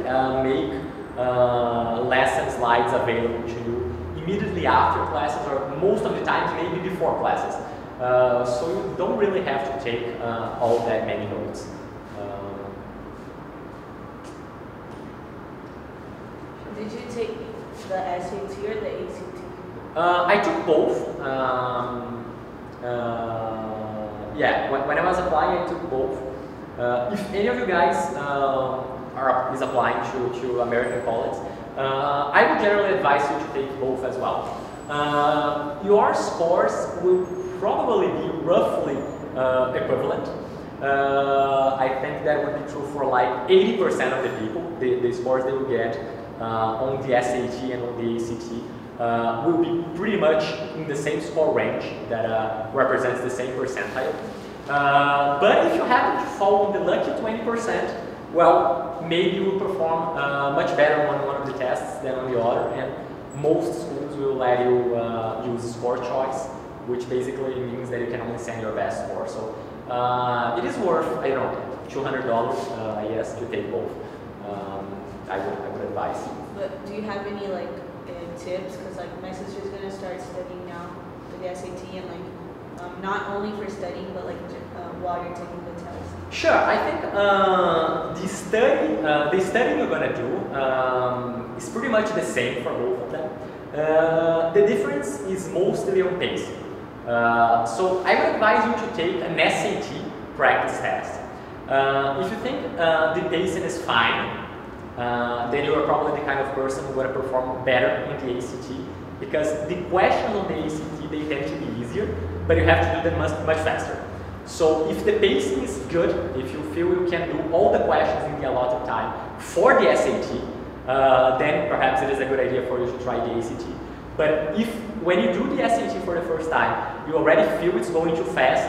make lesson slides available to you immediately after classes, or most of the times maybe before classes. So you don't really have to take all that many notes. Did you take the SAT or the ACT? I took both. Yeah, when I was applying, I took both. If any of you guys is applying to American colleges, I would generally advise you to take both as well. Your scores will probably be roughly equivalent. I think that would be true for like 80% of the people. The scores they will get on the SAT and on the ACT will be pretty much in the same score range that represents the same percentile. But if you happen to fall in the lucky 20%, well, maybe you will perform much better on one of the tests than on the other, and most schools will let you use score choice, which basically means that you can only send your best score. So it is worth, I don't know, $200, I guess, to take both. I would advise. But do you have any like tips? Because like my sister's gonna start studying now for the SAT, and like not only for studying, but like while you're taking the test. Sure, I think the study you're gonna do is pretty much the same for both of them. The difference is mostly on pacing. So I would advise you to take an SAT practice test. If you think the pacing is fine, then you are probably the kind of person who will perform better in the ACT, because the questions on the ACT, they tend to be easier, but you have to do them much faster. So if the pacing is good, if you feel you can do all the questions in the allotted time for the SAT, then perhaps it is a good idea for you to try the ACT. But if when you do the SAT for the first time, you already feel it's going too fast,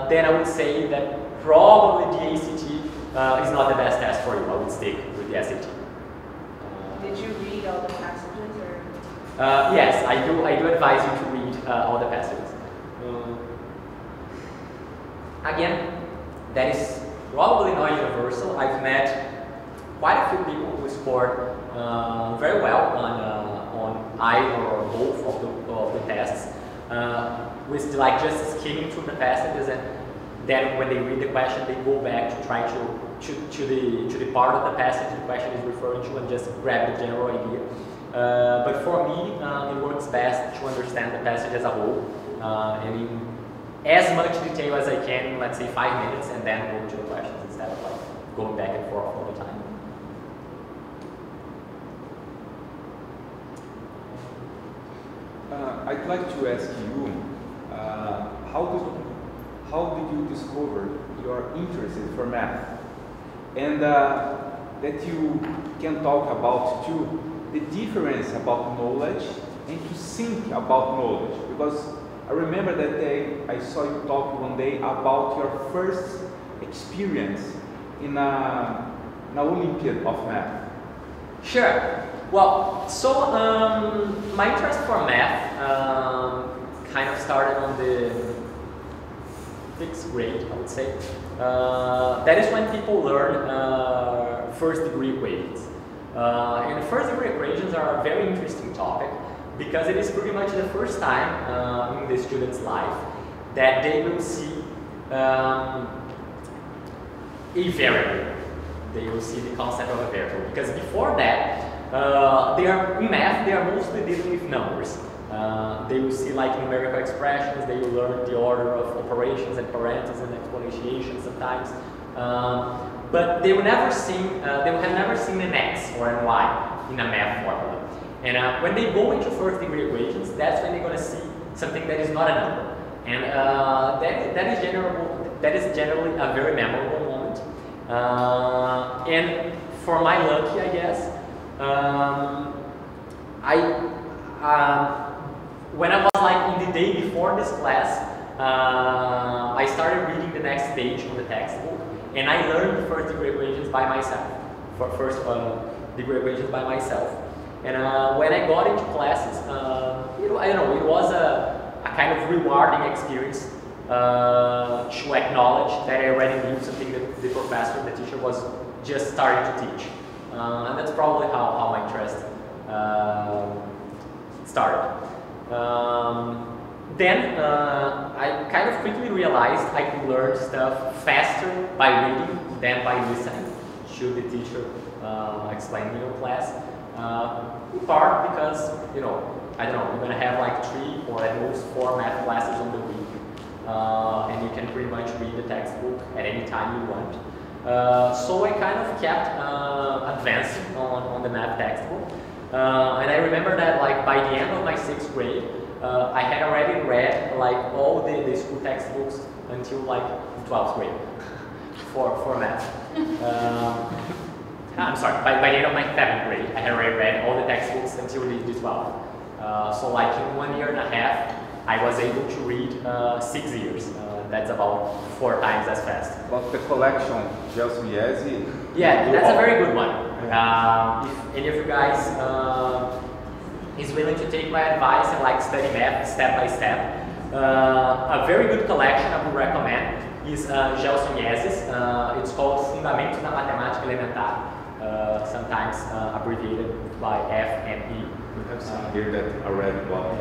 then I would say that probably the ACT is not the best test for you. I would stick with the SAT. Did you read all the passages, or? Yes, I do advise you to read all the passages. Again, that is probably not universal. I've met quite a few people who scored very well on either or both of the tests, with like just skimming through the passages, and then when they read the question, they go back to try to the part of the passage the question is referring to, and just grab the general idea. But for me, it works best to understand the passage as a whole, and in as much detail as I can in, let's say, 5 minutes, and then go to the questions instead of like going back and forth all the time. I'd like to ask you, how did you discover your interest for math? And that you can talk about too, the difference about knowledge and to think about knowledge. Because I remember that day I saw you talk one day about your first experience in an Olympiad of math. Sure. Well, so my interest for math kind of started on the 6th grade, I would say. That is when people learn first degree equations. And first degree equations are a very interesting topic because it is pretty much the first time in the student's life that they will see a variable. They will see the concept of a variable. Because before that, in math, they are mostly dealing with numbers. They will see like numerical expressions, they will learn the order of operations and parentheses and exponentiation sometimes. But they will have never seen an x or an y in a math formula. And when they go into first degree equations, that's when they're going to see something that is not a number. And that is generally a very memorable moment. And for my lucky, I guess, when I was like in the day before this class, I started reading the next page on the textbook, and I learned first degree equations by myself. First degree equations by myself. And when I got into classes, I don't know, it was a kind of rewarding experience to acknowledge that I already knew something that the professor, the teacher, was just starting to teach. And that's probably how my interest started. Then I kind of quickly realized I could learn stuff faster by reading than by listening to the teacher explain in class. In part because, I don't know, you're going to have like 3 or at most 4 math classes on the week. And you can pretty much read the textbook at any time you want. So I kind of kept advancing on the math textbook. And I remember that like by the end of my 6th grade, I had already read like all the school textbooks until like 12th grade for math. I'm sorry, by the end of my 7th grade, I had already read all the textbooks until the 12th. So like in 1 year and a half, I was able to read 6 years. That's about 4 times as fast. About the collection, Gelson Yezi. Yeah, that's a very good one. If any of you guys is willing to take my advice and like study math step by step, a very good collection I would recommend is Gelson Yezi's. It's called Fundamentos da Matemática Elementar, sometimes abbreviated by FME. We have some here that are read well.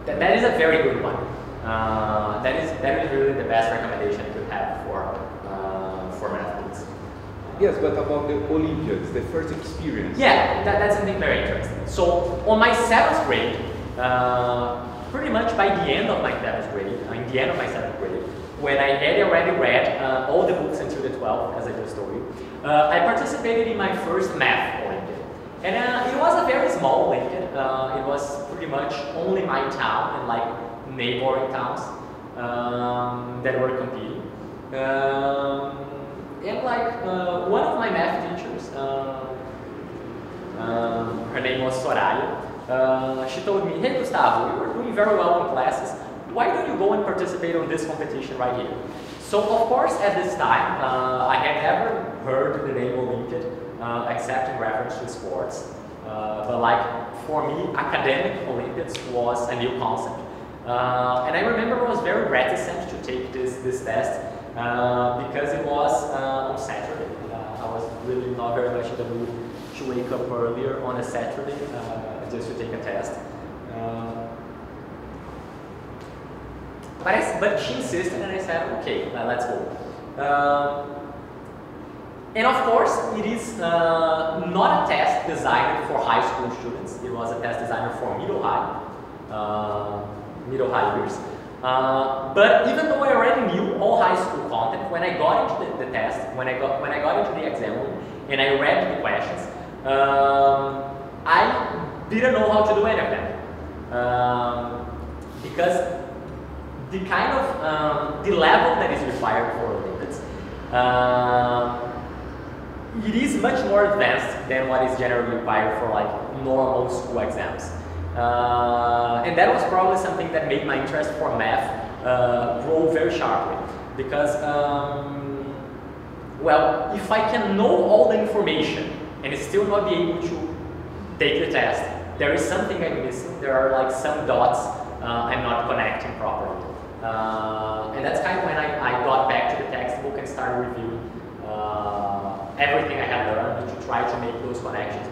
That is a very good one. That is really the best recommendation you could have for math books. Yes, but about the Olympiads, the first experience. Yeah, that's something very interesting. So on my 7th grade, pretty much by the end of my 7th grade, in the end of my 7th grade, when I had already read all the books until the 12th, as I just told you, I participated in my first math Olympiad. And it was a very small Olympiad. It was pretty much only my town and like neighboring towns that were competing. And like one of my math teachers, her name was Soraya, she told me, "Hey Gustavo, you were doing very well in classes. Why don't you go and participate on this competition right here?" So of course at this time, I had never heard the name Olympiad except in reference to sports. But like for me, academic Olympiads was a new concept. And I remember I was very reticent to take this test because it was on Saturday. I was really not very much in the mood to wake up earlier on a Saturday just to take a test. But she insisted and I said, okay, let's go. And of course, it is not a test designed for high school students. It was a test designed for middle high years. But even though I already knew all high school content, when I got into the test, when I got into the exam room and I read the questions, I didn't know how to do any of them. Because the kind of the level that is required for Olympiads, it is much more advanced than what is generally required for like normal school exams. And that was probably something that made my interest for math grow very sharply. Because, well, if I can know all the information and still not be able to take the test. There is something I'm missing. There are like some dots I'm not connecting properly. And that's kind of when I got back to the textbook and started reviewing everything I had learned to try to make those connections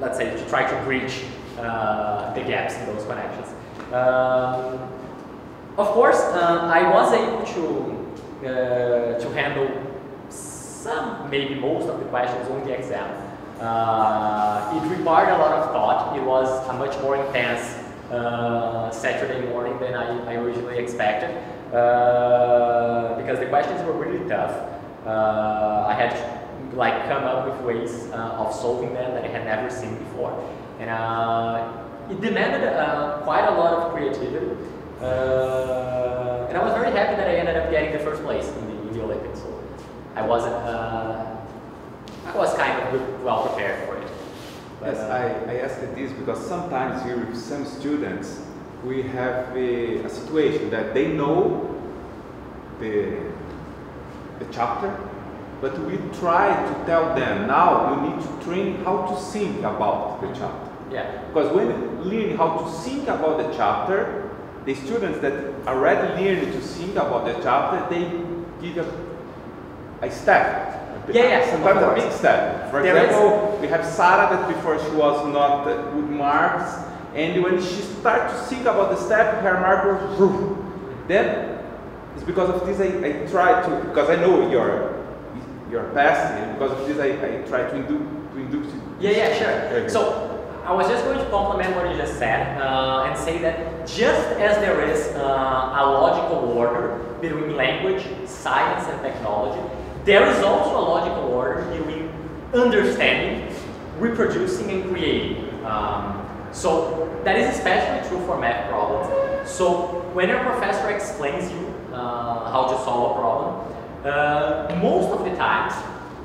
let's say, to try to bridge the gaps in those connections. Of course, I was able to handle some, maybe most of the questions on the exam. It required a lot of thought. It was a much more intense Saturday morning than I originally expected because the questions were really tough. I had to come up with ways of solving them that I had never seen before, and it demanded quite a lot of creativity. And I was very happy that I ended up getting the first place in the Olympics. So I wasn't. I was kind of well prepared for it. But, yes, I asked this because sometimes here with some students, we have a situation that they know the chapter, but we try to tell them, now you need to train how to think about the chapter. Yeah. Because when you learn how to think about the chapter, the students that already learned to think about the chapter, they give a step. Yeah, sometimes a big step. For example, we have Sarah that before she was not good marks, and when she starts to think about the step, her mark goes, then it's because of this I try to, because I know your past, and because of this I try to induce you. Yeah, sure. So I was just going to complement what you just said and say that just as there is a logical order between language, science, and technology, there is also a logical order between understanding, reproducing, and creating. So that is especially true for math problems. So when your professor explains you how to solve a problem, most of the times,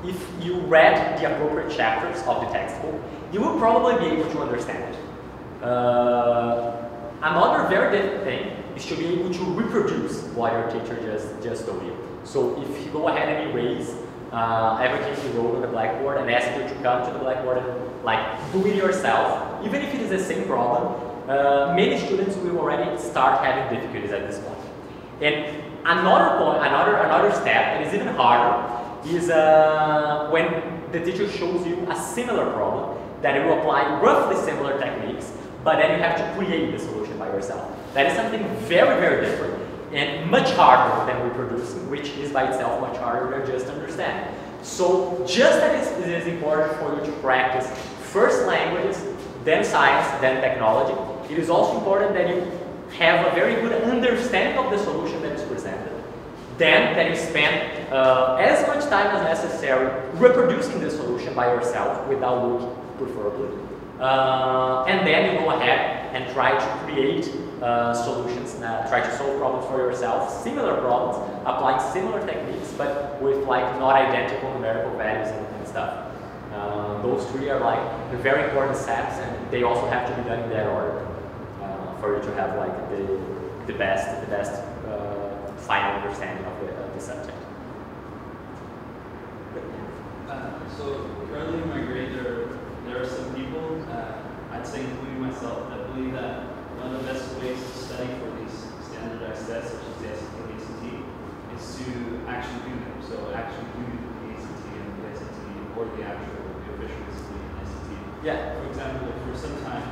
if you read the appropriate chapters of the textbook, you will probably be able to understand it. Another very different thing is to be able to reproduce what your teacher just told you. So if you go ahead and erase everything you wrote on the blackboard and ask you to come to the blackboard and do it yourself, even if it is the same problem, many students will already start having difficulties at this point. And another point, another step that is even harder is when the teacher shows you a similar problem that it will apply roughly similar techniques, but then you have to create the solution by yourself. That is something very, very different and much harder than reproducing, which is by itself much harder than just understanding. So just as it is important for you to practice first languages, then science, then technology, it is also important that you have a very good understanding of the solution that is presented. Then that you spend as much time as necessary reproducing the solution by yourself without looking, preferably. And then you go ahead and try to create solutions, try to solve problems for yourself, similar problems, applying similar techniques, but with not identical numerical values and stuff. Those three are the very important steps, and they also have to be done in that order for you to have the best final understanding of the subject. So currently in my grade, there are some people, I'd say including myself, that believe that one of the best ways to study for these standardized tests, such as the SAT and the ACT, is to actually do them. So actually do the ACT and the SAT, or the official ACT and SAT. Yeah. For example, for some time,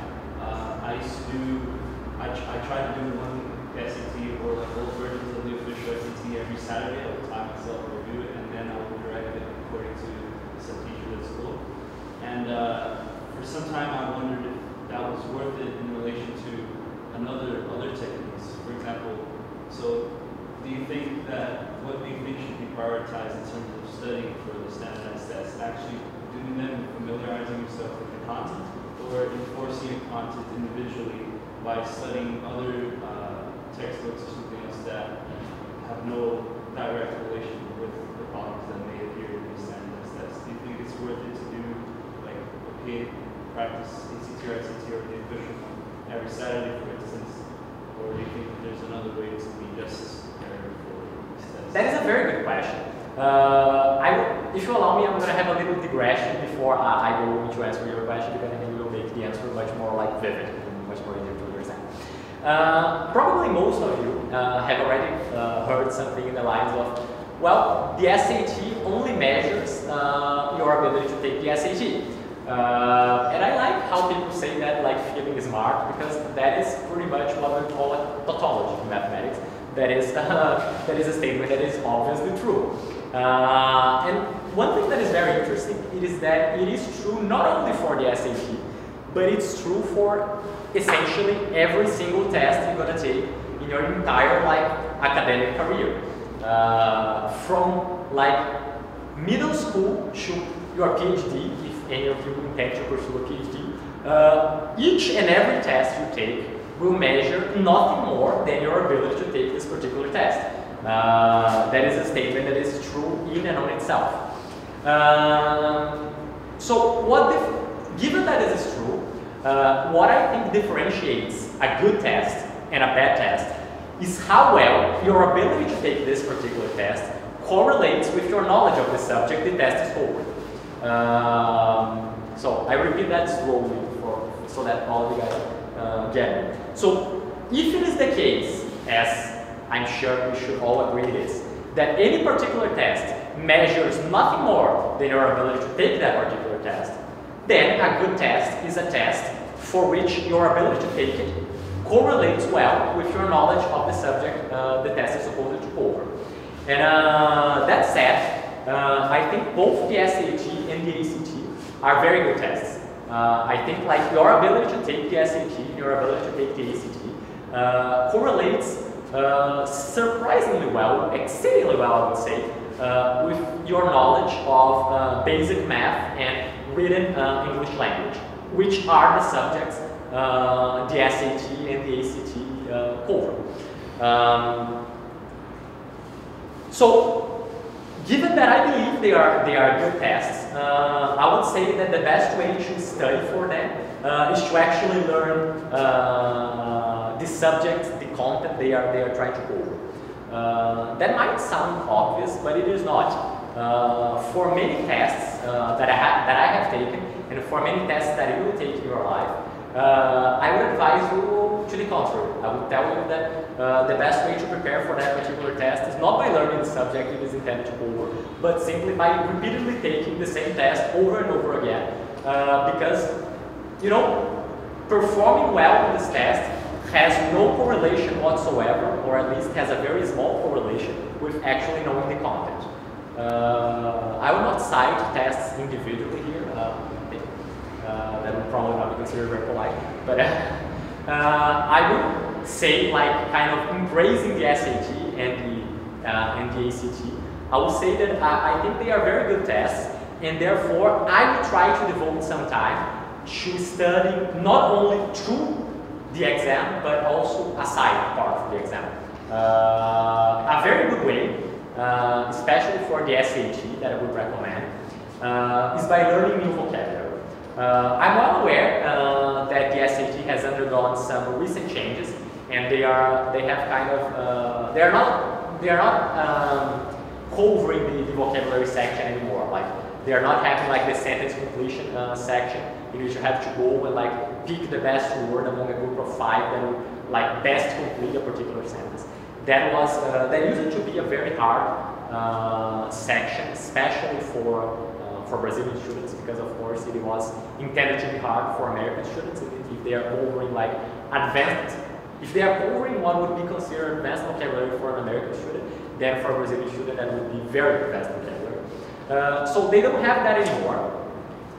I tried to do one SAT or old versions of the official SAT every Saturday. I would time myself review it, and then I would direct it according to some teachers at school. And for some time, I wondered if that was worth it in relation to other techniques. For example, so do you think that what do you think should be prioritized in terms of studying for the standardized tests? Actually doing them and familiarizing yourself with the content, or enforcing your content individually by studying other textbooks or something else that have no direct relation with the problems that may appear in the standardized tests? Do you think it's worth it to do practice ACT or SAT or the official one every Saturday, for instance, or do you think there's another way to be just as prepared for these tests? That is a very good question. I if you allow me, I'm going to have a little digression before I go into answer your question, because I think it will make the answer much more like vivid and much more easier to understand. Probably most of you have already heard something in the lines of, well, the SAT only measures your ability to take the SAT. And I like how people say that, like feeling smart, because that is pretty much what we call a tautology in mathematics. That is a statement that is obviously true. And one thing that is very interesting is that it is true not only for the SAT, but it's true for essentially every single test you're going to take in your entire academic career. From middle school to your PhD, if any of you intend to pursue a PhD, each and every test you take will measure nothing more than your ability to take this particular test. That is a statement that is true in and on itself. Given that this is true, what I think differentiates a good test and a bad test is how well your ability to take this particular test correlates with your knowledge of the subject the test is over. So I repeat that slowly so that all of you guys get it. So if it is the case, as I'm sure we should all agree it is, that any particular test measures nothing more than your ability to take that particular test, then a good test is a test for which your ability to take it correlates well with your knowledge of the subject the test is supposed to cover. And that said, I think both the SAT and the ACT are very good tests. I think your ability to take the SAT and your ability to take the ACT correlates surprisingly well, exceedingly well I would say, with your knowledge of basic math and written English language, which are the subjects the SAT and the ACT cover. So, given that I believe they are good tests, I would say that the best way to study for them is to actually learn the subject, the content they are trying to cover. That might sound obvious, but it is not. For many tests that I have taken, and for many tests that you will take in your life, I would advise you to the contrary. I would tell you that the best way to prepare for that particular test is not by learning the subject it is intended to cover, but simply by repeatedly taking the same test over and over again. Because, performing well in this test has no correlation whatsoever, or at least has a very small correlation with actually knowing the content. I will not cite tests individually here. That would probably not be considered very polite, but I would say, kind of embracing the SAT and the ACT. I would say that I think they are very good tests, and therefore I would try to devote some time to studying not only through the exam, but also aside part of the exam. A very good way, especially for the SAT, that I would recommend, is by learning new vocabulary. I'm well aware that the SAT has undergone some recent changes, and they have kind of they are not covering the vocabulary section anymore. They are not having the sentence completion section in which you have to go and pick the best word among a group of 5 that would best complete a particular sentence. That used to be a very hard section, especially for Brazilian students, because of course it was intended to be hard for American students. If they are covering advanced, if they are covering what would be considered advanced vocabulary for an American student, then for a Brazilian student that would be very advanced vocabulary. So they don't have that anymore,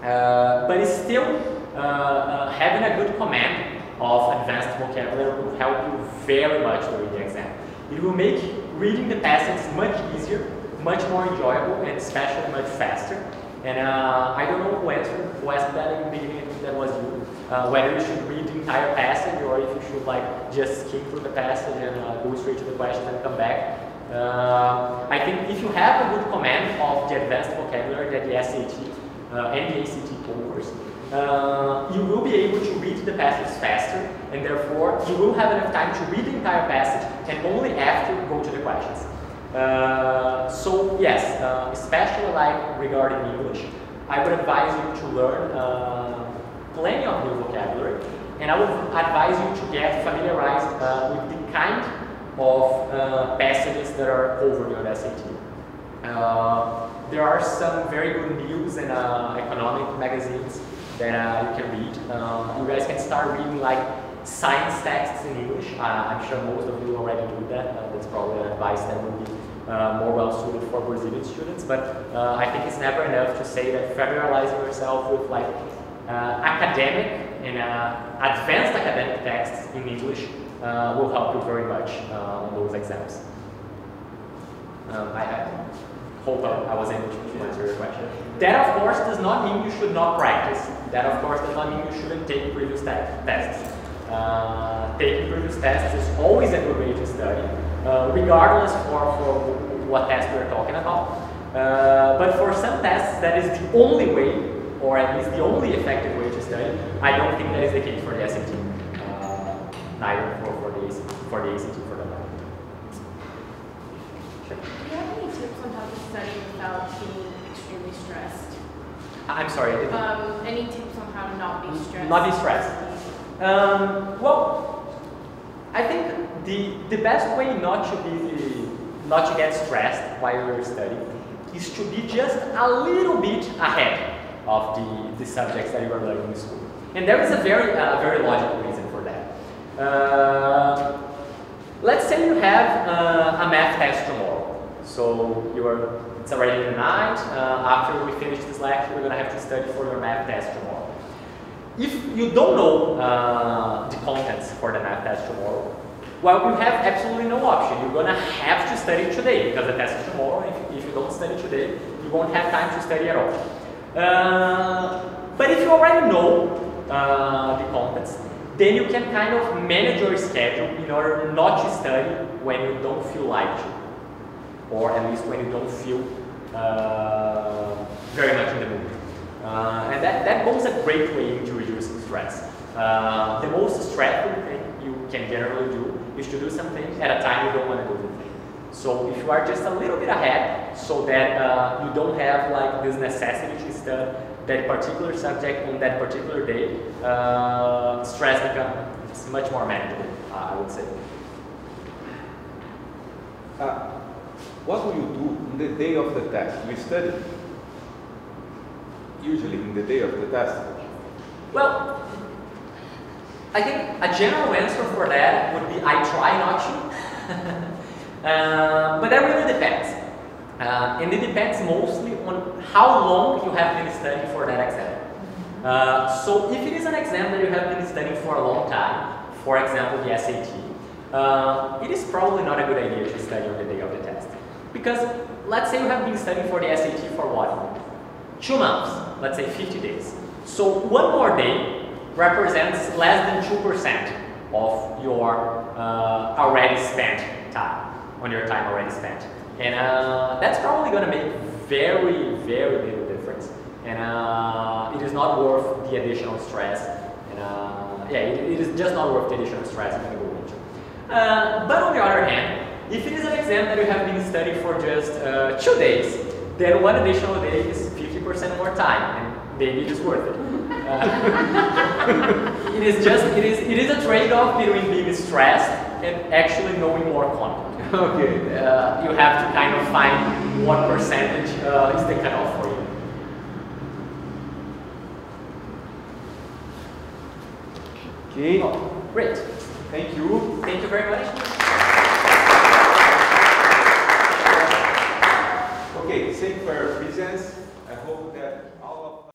but it's still having a good command of advanced vocabulary will help you very much during the exam. It will make reading the passage much easier, much more enjoyable, and especially much faster. And I don't know who asked that in the beginning. I think that was you. Whether you should read the entire passage or if you should just skim through the passage and go straight to the questions and come back. I think if you have a good command of the advanced vocabulary that the SAT and the ACT covers, you will be able to read the passage faster, and therefore you will have enough time to read the entire passage and only after go to the questions. So yes, especially like regarding English, I would advise you to learn plenty of new vocabulary, and I would advise you to get familiarized with the kind of passages that are covered on SAT. There are some very good news and economic magazines that you can read. You guys can start reading like science texts in English. I'm sure most of you already do that. That's probably an advice that would be more well suited for Brazilian students. But I think it's never enough to say that familiarizing yourself with like academic and advanced academic texts in English will help you very much on those exams. I hope I was able to answer your question. That, of course, does not mean you should not practice. That, of course, does not mean you shouldn't take previous tests. Taking previous tests is always a good way to study, regardless for what test we're talking about. But for some tests, that is the only way, or at least the only effective way to study. I don't think that is the case for the SAT, neither for the ACT for the moment. Sure. Do you have any tips on how to study without being extremely stressed? I'm sorry. Any tips on how to not be stressed? Not be stressed. Well, I think the best way not to get stressed while you're studying is to be just a little bit ahead of the subjects that you are learning in school. And there is a very logical reason for that. Let's say you have a math test tomorrow. So it's already in the night. After we finish this lecture, we're going to have to study for your math test tomorrow. If you don't know the contents for the math test tomorrow, well, you have absolutely no option. You're going to have to study today because the test is tomorrow. If you don't study today, you won't have time to study at all. But if you already know the contents, then you can kind of manage your schedule in order not to study when you don't feel like to, or at least when you don't feel very much in the mood. And that goes a great way into reducing stress. The most stressful thing you can generally do is to do something at a time you don't want to do the thing. So if you are just a little bit ahead, so that you don't have like this necessity to study that particular subject on that particular day, stress becomes much more manageable, I would say. What will you do on the day of the test? You study? Usually in the day of the test? Well, I think a general answer for that would be I try not to. But that really depends. And it depends mostly on how long you have been studying for that exam. So if it is an exam that you have been studying for a long time, for example the SAT, it is probably not a good idea to study on the day of the test. Because let's say you have been studying for the SAT for what? 2 months, let's say 50 days. So one more day represents less than 2% of your already spent time, on your time already spent. And that's probably going to make very, very little difference. And it is not worth the additional stress. And yeah, it is just not worth the additional stress you're going to go into. But on the other hand, if it is an exam that you have been studying for just 2 days, then one additional day is 50% more time, and maybe it is worth it. It is a trade-off between being stressed and actually knowing more content. Okay. You have to kind of find what percentage is the cutoff for you. Okay. Oh, great. Thank you. Thank you very much.